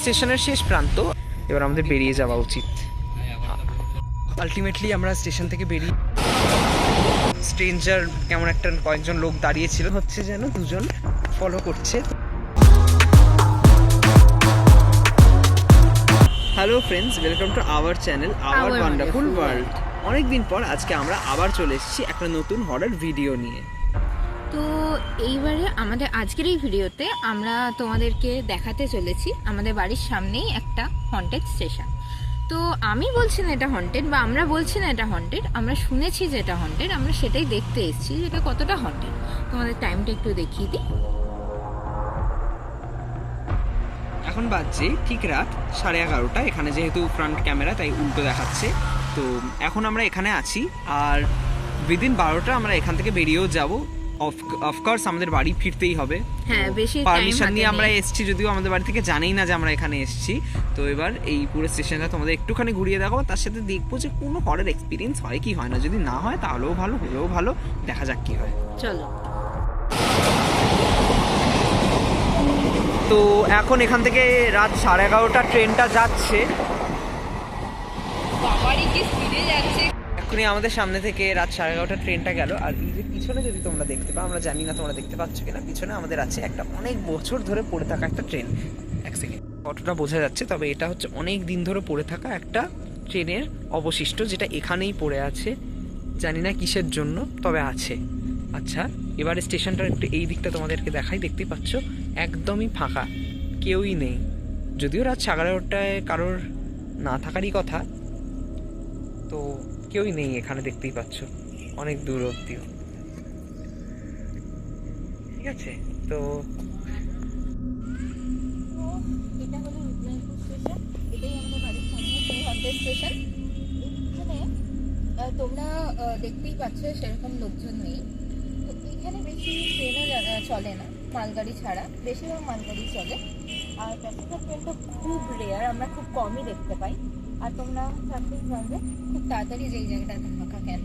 স্টেশনের শেষ প্রান্ত, এবার আমাদের বেরিয়ে যাওয়া উচিত। আলটিমেটলি আমরা স্টেশন থেকে বেরিয়ে, স্ট্রেঞ্জার কেমন একটা কয়েকজন লোক দাঁড়িয়েছিল, হচ্ছে যেন দুজন ফলো করছে। Hello friends, welcome to our channel hour wonderful world. অনেকদিন পর আজকে আমরা আবার চলে এসেছি একটা নতুন হরর ভিডিও নিয়ে। তো এইবারে আমাদের আজকের এই ভিডিওতে আমরা তোমাদেরকে দেখাতে চলেছি আমাদের বাড়ির সামনেই একটা হন্টেড স্টেশন। তো আমি বলছি না এটা হন্টেড, বা আমরা বলছি না এটা হন্টেড, আমরা শুনেছি যে এটা হন্টেড, আমরা সেটাই দেখতে এসেছি যেটা কতটা হন্টেড। তোমাদের টাইমটা একটু দেখিয়ে দিই। এখন বাজছে ঠিক রাত 11:30। এখানে যেহেতু ফ্রন্ট ক্যামেরা তাই উল্টো দেখাচ্ছে। তো এখন আমরা এখানে আছি, আর উইদিন 12টা আমরা এখান থেকে বেরিয়েও যাব। অফকোর্স আমাদের বাড়ি ফিরতেই হবে। হ্যাঁ, বেশি পারমিশন নিয়ে আমরা এসেছি, যদিও আমাদের বাড়ি থেকে জানেই না যে আমরা এখানে এসেছি। তো এবার এই পুরো স্টেশনটা তোমাদের একটুখানি ঘুরিয়ে দেখাবো, তার সাথে দেখবো যে কোনো হরর এক্সপিরিয়েন্স হয় কি হয় না। যদি না হয় তাহলেও ভালো, হলেও ভালো, দেখা যাক কি হয়। চলো। তো এখন এখান থেকে রাত 11:30 ট্রেনটা যাচ্ছে। বাবারই কি স্পিডে যাচ্ছে। এখনই আমাদের সামনে থেকে রাত 11:30 ট্রেনটা গেল। আর এই যে পিছনে যদি তোমরা দেখতে পাও, আমরা জানি না তোমরা দেখতে পাচ্ছ কিনা, পিছনে আমাদের আছে একটা অনেক বছর ধরে পড়ে থাকা একটা ট্রেন। এক সেকেন্ড, কতটা বোঝা যাচ্ছে, তবে এটা হচ্ছে অনেক দিন ধরে পড়ে থাকা একটা ট্রেনের অবশিষ্ট, যেটা এখানেই পড়ে আছে। জানি না কিসের জন্য, তবে আছে। আচ্ছা, এবারে স্টেশনটার একটু এই দিকটা তোমাদেরকে দেখাই। দেখতেই পাচ্ছ একদমই ফাঁকা, কেউই নেই। যদিও রাত 11:30টায় কারোর না থাকারই কথা, তো কেউই নেই এখানে, দেখতেই পাচ্ছ অনেক দূর অব্দিও। ঠিক আছে, তো এটা হলো রূপনারায়ণপুর স্টেশন, এটাই আমাদের বাড়ির সামনে সেই হন্টেড স্টেশন। এখানে তোমরা দেখতেই পাচ্ছ সেরকম লোকজন নেই। তো এখানে বেশি ট্রেনও চলে না, মালগাড়ি ছাড়া বেশিরভাগ মালগাড়ি চলে। আর প্যাসেঞ্জার ট্রেনটা খুব রেয়ার, আমরা খুব কমই দেখতে পাই। আর তোমরা থাকতেই পারবে খুব তাড়াতাড়ি যেই জায়গাটা ফাঁকা কেন।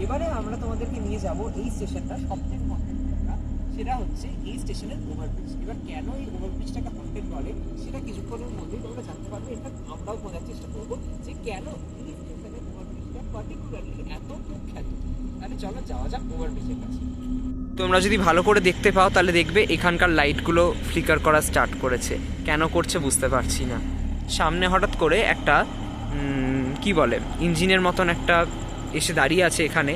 এবারে আমরা তোমাদেরকে নিয়ে যাব এই স্টেশনটা সবথেকে হন্টেড জায়গা, সেটা হচ্ছে এই স্টেশনের ওভারব্রিজ। এবার কেন এই ওভারব্রিজটাকে হন্টেড বলে সেটা কিছুক্ষণের মধ্যেই তোমরা জানতে পারবে। এটা আমরাও বোঝার চেষ্টা করবো যে কেন এই স্টেশনের ওভারব্রিজটা পার্টিকুলারলি এত কুখ্যাত। তাহলে চলো যাওয়া যাক ওভারব্রিজের কাছে। তোমরা যদি ভালো করে দেখতে পাও তাহলে দেখবে এখানকার লাইটগুলো ফ্লিকার করা স্টার্ট করেছে। কেন করছে বুঝতে পারছি না। সামনে হঠাৎ করে একটা কি বলে ইঞ্জিনের মতন একটা এসে দাঁড়িয়ে আছে এখানে,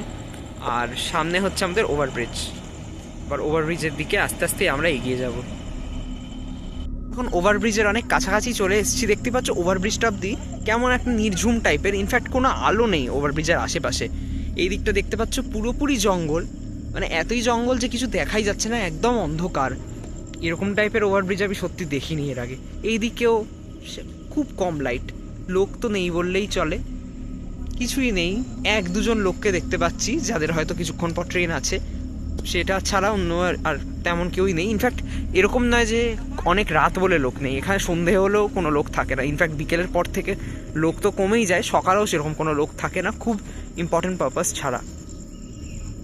আর সামনে হচ্ছে আমাদের ওভারব্রিজ। এবার ওভারব্রিজের দিকে আস্তে আস্তে আমরা এগিয়ে যাব। এখন ওভারব্রিজের অনেক কাছাকাছি চলে এসেছি। দেখতে পাচ্ছ ওভারব্রিজটা অব্দি কেমন একটা নির্ঝুম টাইপের, ইনফ্যাক্ট কোনো আলো নেই ওভারব্রিজের আশেপাশে। এই দিকটা দেখতে পাচ্ছ পুরোপুরি জঙ্গল, মানে এতই জঙ্গল যে কিছু দেখাই যাচ্ছে না, একদম অন্ধকার। এরকম টাইপের ওভারব্রিজ আমি সত্যি দেখিনি এর আগে। এই দিকেও খুব কম লাইট, লোক তো নেই বললেই চলে, কিছুই নেই। 1-2জন লোককে দেখতে পাচ্ছি যাদের হয়তো কিছুক্ষণ পর ট্রেন আছে, সেটা ছাড়া অন্য আর তেমন কেউই নেই। ইনফ্যাক্ট এরকম নয় যে অনেক রাত বলে লোক নেই, এখানে সন্ধে হলেও কোনো লোক থাকে না। ইনফ্যাক্ট বিকেলের পর থেকে লোক তো কমেই যায়, সকালেও সেরকম কোনো লোক থাকে না, খুব ইম্পর্টেন্ট পারপাস ছাড়া।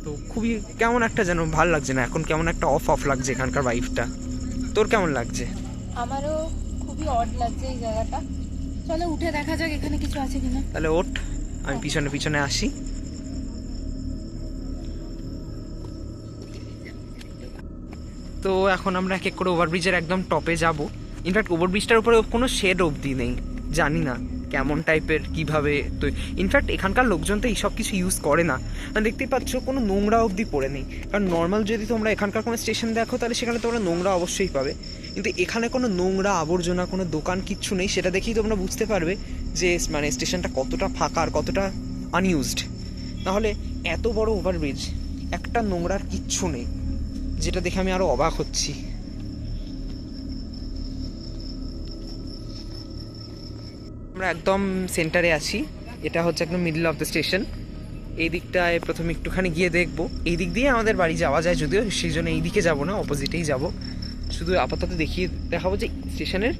তো খুবই কেমন একটা যেন ভাল লাগছে না এখন, কেমন একটা অফ অফ লাগছে এখানকার ভাইবটা। তোর কেমন লাগছে? আমারও খুবই অড লাগছে এই জায়গাটা। চলো উঠে দেখা যাক এখানে কিছু আছে কিনা। তাহলে ওঠ, আমি পিছনে পিছনে আসি। তো এখন আমরা এক এক করে ওভারব্রিজের একদম টপে যাব। ইনফ্যাক্ট ওভারব্রিজটার উপরে কোনো শেড অবধি নেই, জানি না কেমন টাইপের কীভাবে। তো ইনফ্যাক্ট এখানকার লোকজন তো এইসব কিছু ইউজ করে না। দেখতেই পাচ্ছ কোনো নোংরা অবধি পড়ে নেই। কারণ নর্মাল যদি তোমরা এখানকার কোনো স্টেশন দেখো তাহলে সেখানে তোমরা নোংরা অবশ্যই পাবে, কিন্তু এখানে কোনো নোংরা আবর্জনা, কোনো দোকান কিচ্ছু নেই। সেটা দেখেই তোমরা বুঝতে পারবে যে মানে স্টেশনটা কতটা ফাঁকা আর কতটা আনইউজড। নাহলে এত বড় ওভারব্রিজ, একটা নোংরার কিচ্ছু নেই, যেটা দেখে আমি আরো অবাক হচ্ছি। আমরা একদম সেন্টারে আছি, এটা হচ্ছে একদম মিডল অফ দ্য স্টেশন। এই দিকটায় প্রথমে একটুখানি গিয়ে দেখবো, এই দিক দিয়ে আমাদের বাড়ি যাওয়া যায়, যদিও সেই জন্য এই দিকে যাবো না, অপোজিটেই যাব। শুধু আপাতত দেখাবো যে স্টেশনের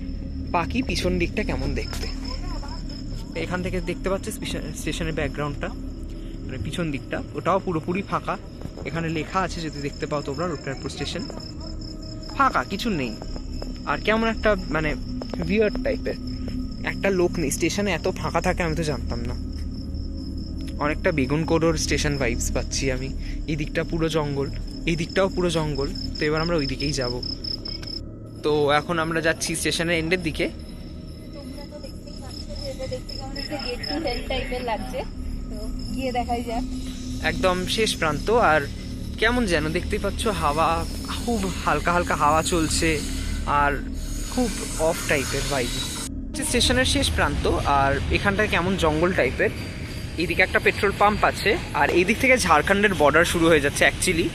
বাকি পিছন দিকটা কেমন দেখতে। এখান থেকে দেখতে পাচ্ছি স্টেশনের ব্যাকগ্রাউন্ডটা, মানে পিছন দিকটা, ওটাও পুরোপুরি ফাঁকা। এখানে লেখা আছে যদি দেখতে পাও তোমরা, রূপনারায়ণপুর স্টেশন। ফাঁকা, কিছু নেই। আর কেমন একটা মানে উইয়ার্ড টাইপের, একটা লোক নেই স্টেশনে, এত ফাঁকা থাকে আমি তো জানতাম না। অনেকটা বেগুন কোডোর স্টেশন ভাইবস পাচ্ছি আমি। এই দিকটা পুরো জঙ্গল, এই দিকটাও পুরো জঙ্গল, তো এবার আমরা ওই দিকেই যাব। তো এখন আমরা যাচ্ছি স্টেশনের এন্ডের দিকে। তোমরা তো দেখতেই পাচ্ছ যে এটা দেখতে কেমন একটা গেট টু হেল টাইপের লাগছে, তো গিয়ে দেখাই যাক। একদম শেষ প্রান্ত, আর কেমন যেন দেখতেই পাচ্ছ হাওয়া, খুব হালকা হালকা হাওয়া চলছে, আর খুব অফ টাইপের ভাইব। স্টেশনের শেষ প্রান্ত, আর এখানটা কেমন জঙ্গল টাইপের। এইদিকে একটা পেট্রোল পাম্প আছে, আর এই দিক থেকে ঝাড়খণ্ডের বর্ডার শুরু হয়ে যাচ্ছে অ্যাকচুয়ালি,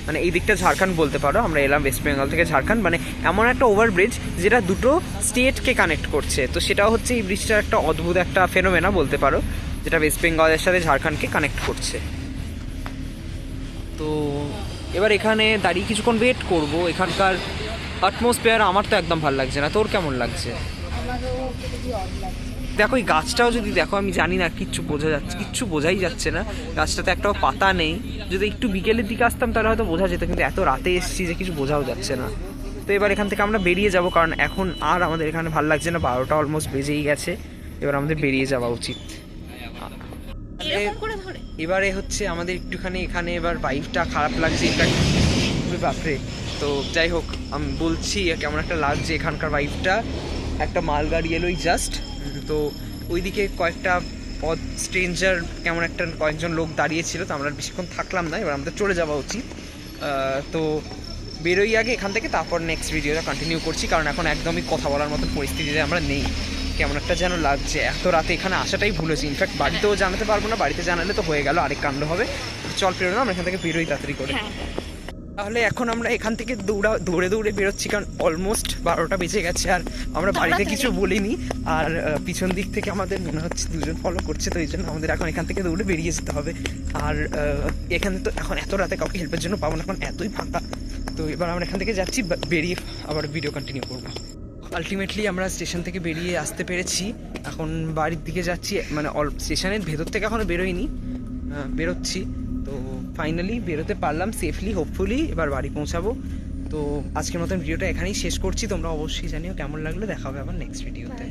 মানে এই দিকটা ঝাড়খণ্ড বলতে পারো। আমরা এলাম ওয়েস্ট বেঙ্গল থেকে ঝাড়খণ্ড, মানে এমন একটা ওভারব্রিজ যেটা দুটো স্টেটকে কানেক্ট করছে। তো সেটাও হচ্ছে এই ব্রিজটার একটা অদ্ভুত একটা ফেনোমেনা বলতে পারো, যেটা ওয়েস্ট বেঙ্গলের সাথে ঝাড়খণ্ডকে কানেক্ট করছে। তো এবার এখানে দাঁড়িয়ে কিছুক্ষণ ওয়েট করব। এখানকার অ্যাটমসফিয়ার আমার তো একদম ভালো লাগছে না, তোর কেমন লাগছে? আমারও খুবই অড লাগছে। দেখো এই গাছটাও যদি দেখো, আমি জানি না কিচ্ছু বোঝা যাচ্ছে, কিচ্ছু বোঝাই যাচ্ছে না। গাছটাতে একটাও পাতা নেই। যদি একটু বিকেলের দিকে আসতাম তাহলে হয়তো বোঝা যেত, কিন্তু এত রাতে এসেছি যে কিছু বোঝাও যাচ্ছে না। তো এবার এখান থেকে আমরা বেরিয়ে যাব, কারণ এখন আর আমাদের এখানে ভালো লাগছে না, 12টা অলমোস্ট বেজেই গেছে। এবার আমাদের বেরিয়ে যাওয়া উচিত। এবারে হচ্ছে আমাদের একটুখানি এখানে এবার ভাইবটা খারাপ লাগছে, ইনফ্যাক্ট বাপরে। তো যাই হোক, আমি বলছি কেমন একটা লাগছে এখানকার ভাইবটা। একটা মালগাড়ি এলোই জাস্ট, তো ওইদিকে কয়েকটা পথ স্ট্রেঞ্জার কেমন একটা কয়েকজন লোক দাঁড়িয়েছিল, তো আমরা বেশিক্ষণ থাকলাম না, এবার আমাদের চলে যাওয়া উচিত। তো বেরোই আগে এখান থেকে, তারপর নেক্সট ভিডিওটা কন্টিনিউ করছি, কারণ এখন একদমই কথা বলার মতো পরিস্থিতিতে আমরা নেই। কেমন একটা যেন লাগছে, এত রাতে এখানে আসাটাই ভুলেছি। ইনফ্যাক্ট বাড়িতেও জানাতে পারবো না, বাড়িতে জানালে তো হয়ে গেল, আরেক কাণ্ড হবে। চল বেরোনো, আমরা এখান থেকে বেরোই তাড়াতাড়ি করে। তাহলে এখন আমরা এখান থেকে দৌড়ে দৌড়ে বেরোচ্ছি, কারণ অলমোস্ট 12টা বেজে গেছে, আর আমরা বাড়িতে কিছু বলিনি। আর পিছন দিক থেকে আমাদের মনে হচ্ছে দুজন ফলো করছে, তো এই জন্য আমাদের এখন এখান থেকে দৌড়ে বেরিয়ে যেতে হবে। আর এখানে তো এখন এত রাতে কাউকে হেল্পের জন্য পাবো না, এখন এতই ফাঁকা। তো এবার আমরা এখান থেকে যাচ্ছি, বেরিয়ে আবার ভিডিও কন্টিনিউ করবো। আলটিমেটলি আমরা স্টেশন থেকে বেরিয়ে আসতে পেরেছি, এখন বাড়ির দিকে যাচ্ছি। মানে স্টেশনের ভেতর থেকে এখনও বেরোইনি, বেরোচ্ছি। তো ফাইনালি বেরোতে পারলাম সেফলি, হোপফুলি এবার বাড়ি পৌঁছাবো। তো আজকের মতন ভিডিওটা এখানেই শেষ করছি। তোমরা অবশ্যই জানিও কেমন লাগলো, দেখা হবে আবার নেক্সট ভিডিওতে।